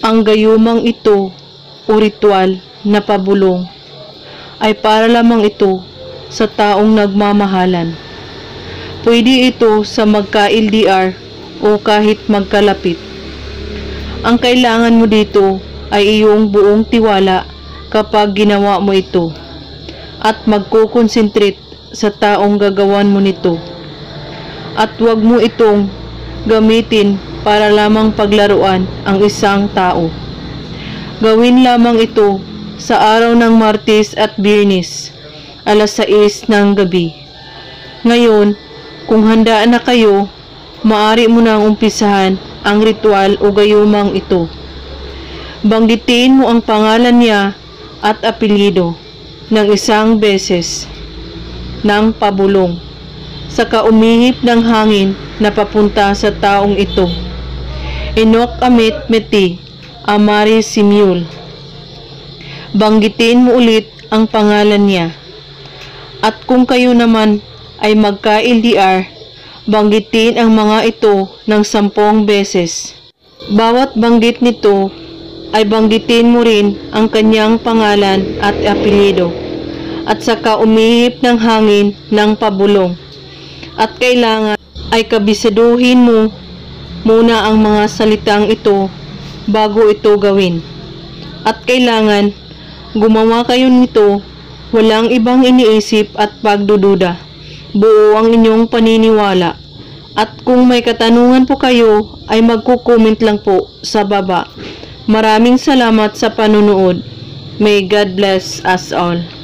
Ang gayumang ito o ritual na pabulong ay para lamang ito sa taong nagmamahalan. Pwede ito sa magka-LDR o kahit magkalapit. Ang kailangan mo dito ay iyong buong tiwala kapag ginawa mo ito at magko-concentrate sa taong gagawan mo nito. At huwag mo itong gamitin para lamang paglaruan ang isang tao. Gawin lamang ito sa araw ng Martes at Biyernes, alas 6 ng gabi. Ngayon, kung handa na kayo, maaari mo nang umpisahan ang ritual o gayumang ito. Banggitin mo ang pangalan niya at apelyido ng isang beses ng pabulong, saka umihip ng hangin na papunta sa taong ito. Enoch Amit Meti Amari Simuel. Banggitin mo ulit ang pangalan niya. At kung kayo naman ay magka-LDR, banggitin ang mga ito ng 10 beses. Bawat banggit nito ay banggitin mo rin ang kanyang pangalan at apelyido, at saka umihip ng hangin ng pabulong. At kailangan ay kabisaduhin mo muna ang mga salitang ito bago ito gawin. At kailangan gumawa kayo nito walang ibang iniisip at pagdududa. Buo ang inyong paniniwala. At kung may katanungan po kayo ay magko-comment lang po sa baba. Maraming salamat sa panunood. May God bless us all.